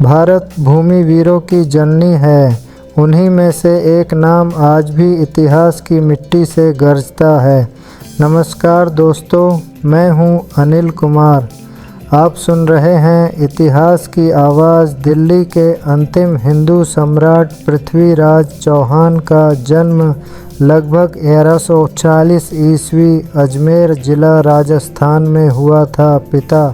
भारत भूमि वीरों की जननी है। उन्हीं में से एक नाम आज भी इतिहास की मिट्टी से गरजता है। नमस्कार दोस्तों, मैं हूं अनिल कुमार। आप सुन रहे हैं इतिहास की आवाज़। दिल्ली के अंतिम हिंदू सम्राट पृथ्वीराज चौहान का जन्म लगभग 1140 ईस्वी अजमेर जिला राजस्थान में हुआ था। पिता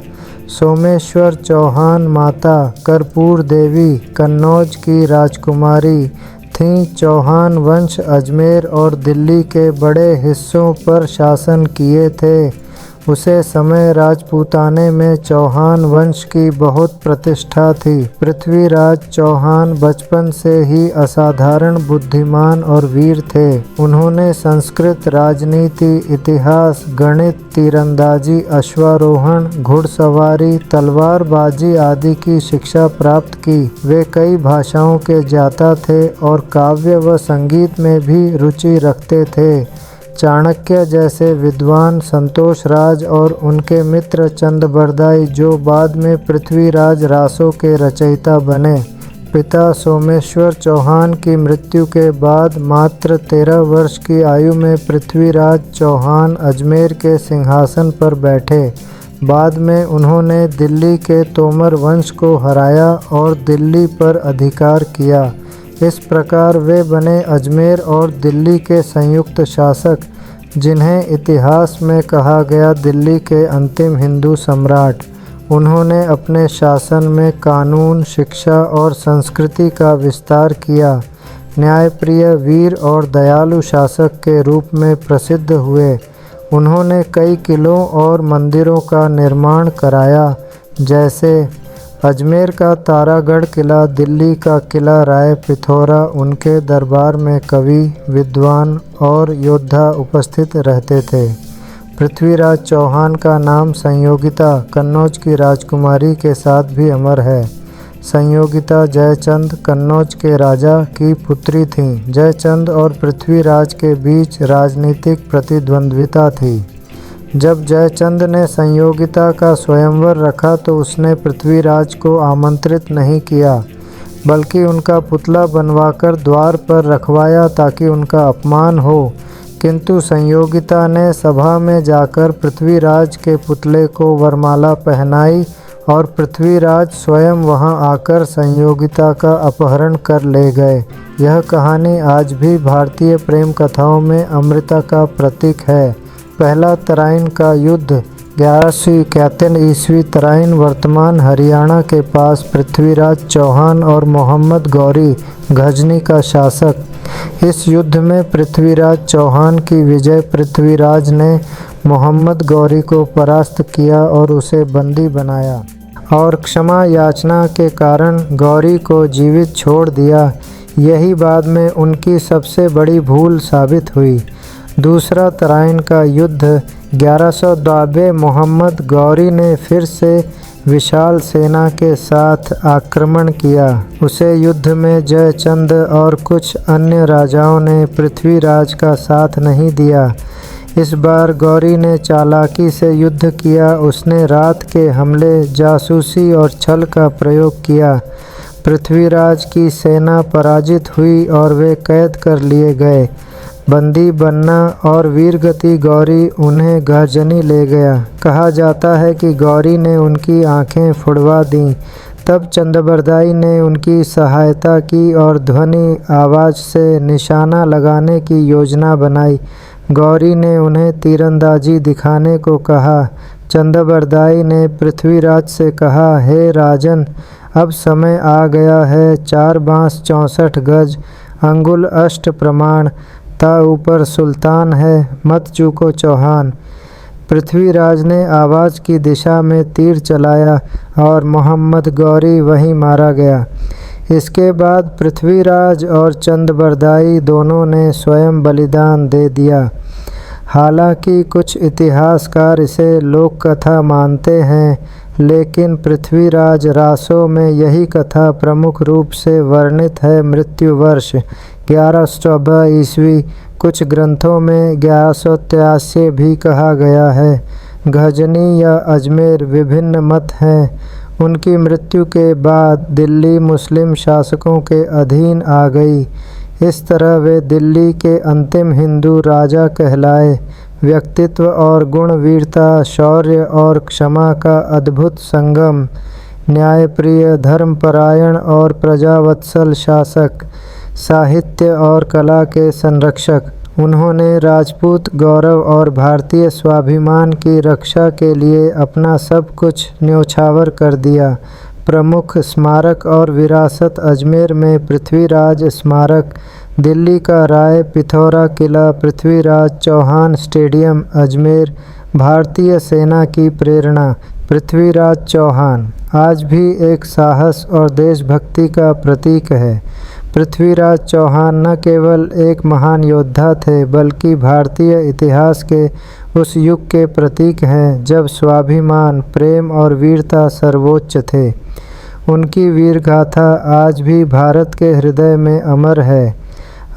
सोमेश्वर चौहान, माता कर्पूर देवी कन्नौज की राजकुमारी थीं। चौहान वंश अजमेर और दिल्ली के बड़े हिस्सों पर शासन किए थे। उसे समय राजपूताने में चौहान वंश की बहुत प्रतिष्ठा थी। पृथ्वीराज चौहान बचपन से ही असाधारण बुद्धिमान और वीर थे। उन्होंने संस्कृत, राजनीति, इतिहास, गणित, तीरंदाजी, अश्वारोहण, घुड़सवारी, तलवारबाजी आदि की शिक्षा प्राप्त की। वे कई भाषाओं के ज्ञाता थे और काव्य व संगीत में भी रुचि रखते थे। चाणक्य जैसे विद्वान, संतोष राज और उनके मित्र चंदबरदाई, जो बाद में पृथ्वीराज रासों के रचयिता बने। पिता सोमेश्वर चौहान की मृत्यु के बाद मात्र 13 वर्ष की आयु में पृथ्वीराज चौहान अजमेर के सिंहासन पर बैठे। बाद में उन्होंने दिल्ली के तोमर वंश को हराया और दिल्ली पर अधिकार किया। इस प्रकार वे बने अजमेर और दिल्ली के संयुक्त शासक, जिन्हें इतिहास में कहा गया दिल्ली के अंतिम हिंदू सम्राट। उन्होंने अपने शासन में कानून, शिक्षा और संस्कृति का विस्तार किया। न्यायप्रिय, वीर और दयालु शासक के रूप में प्रसिद्ध हुए। उन्होंने कई किलों और मंदिरों का निर्माण कराया, जैसे अजमेर का तारागढ़ किला, दिल्ली का किला राय पिथौरा। उनके दरबार में कवि, विद्वान और योद्धा उपस्थित रहते थे। पृथ्वीराज चौहान का नाम संयोगिता, कन्नौज की राजकुमारी के साथ भी अमर है। संयोगिता जयचंद कन्नौज के राजा की पुत्री थीं। जयचंद और पृथ्वीराज के बीच राजनीतिक प्रतिद्वंद्विता थी। जब जयचंद ने संयोगिता का स्वयंवर रखा तो उसने पृथ्वीराज को आमंत्रित नहीं किया, बल्कि उनका पुतला बनवाकर द्वार पर रखवाया ताकि उनका अपमान हो। किंतु संयोगिता ने सभा में जाकर पृथ्वीराज के पुतले को वरमाला पहनाई और पृथ्वीराज स्वयं वहां आकर संयोगिता का अपहरण कर ले गए। यह कहानी आज भी भारतीय प्रेम कथाओं में अमृता का प्रतीक है। पहला तराइन का युद्ध 1171 ईस्वी। तराइन वर्तमान हरियाणा के पास। पृथ्वीराज चौहान और मोहम्मद गौरी गजनी का शासक। इस युद्ध में पृथ्वीराज चौहान की विजय। पृथ्वीराज ने मोहम्मद गौरी को परास्त किया और उसे बंदी बनाया और क्षमा याचना के कारण गौरी को जीवित छोड़ दिया। यही बाद में उनकी सबसे बड़ी भूल साबित हुई। दूसरा तराइन का युद्ध 1192। मोहम्मद गौरी ने फिर से विशाल सेना के साथ आक्रमण किया। उसे युद्ध में जयचंद और कुछ अन्य राजाओं ने पृथ्वीराज का साथ नहीं दिया। इस बार गौरी ने चालाकी से युद्ध किया। उसने रात के हमले, जासूसी और छल का प्रयोग किया। पृथ्वीराज की सेना पराजित हुई और वे कैद कर लिए गए। बंदी बनना और वीरगति गौरी उन्हें गजनी ले गया। कहा जाता है कि गौरी ने उनकी आंखें फुड़वा दीं। तब चंदबरदाई ने उनकी सहायता की और ध्वनि आवाज़ से निशाना लगाने की योजना बनाई। गौरी ने उन्हें तीरंदाजी दिखाने को कहा। चंदबरदाई ने पृथ्वीराज से कहा, हे राजन, अब समय आ गया है। 4 बांस 64 गज, अंगुल अष्ट प्रमाण, ता ऊपर सुल्तान है, मत चूको चौहान। पृथ्वीराज ने आवाज़ की दिशा में तीर चलाया और मोहम्मद गौरी वहीं मारा गया। इसके बाद पृथ्वीराज और चंदबरदाई दोनों ने स्वयं बलिदान दे दिया। हालांकि कुछ इतिहासकार इसे लोक कथा मानते हैं, लेकिन पृथ्वीराज रासों में यही कथा प्रमुख रूप से वर्णित है। मृत्यु वर्ष 1114 ईस्वी। कुछ ग्रंथों में 1183 भी कहा गया है। गजनी या अजमेर विभिन्न मत हैं। उनकी मृत्यु के बाद दिल्ली मुस्लिम शासकों के अधीन आ गई। इस तरह वे दिल्ली के अंतिम हिंदू राजा कहलाए। व्यक्तित्व और गुण, वीरता, शौर्य और क्षमा का अद्भुत संगम, न्यायप्रिय, धर्मपरायण और प्रजावत्सल शासक, साहित्य और कला के संरक्षक। उन्होंने राजपूत गौरव और भारतीय स्वाभिमान की रक्षा के लिए अपना सब कुछ न्योछावर कर दिया। प्रमुख स्मारक और विरासत अजमेर में पृथ्वीराज स्मारक, दिल्ली का राय पिथौरा किला, पृथ्वीराज चौहान स्टेडियम अजमेर, भारतीय सेना की प्रेरणा। पृथ्वीराज चौहान आज भी एक साहस और देशभक्ति का प्रतीक है। पृथ्वीराज चौहान न केवल एक महान योद्धा थे बल्कि भारतीय इतिहास के उस युग के प्रतीक हैं जब स्वाभिमान, प्रेम और वीरता सर्वोच्च थे। उनकी वीर गाथा आज भी भारत के हृदय में अमर है।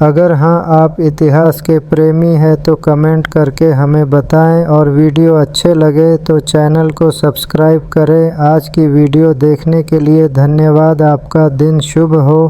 अगर हाँ, आप इतिहास के प्रेमी हैं तो कमेंट करके हमें बताएं और वीडियो अच्छे लगे तो चैनल को सब्सक्राइब करें। आज की वीडियो देखने के लिए धन्यवाद। आपका दिन शुभ हो।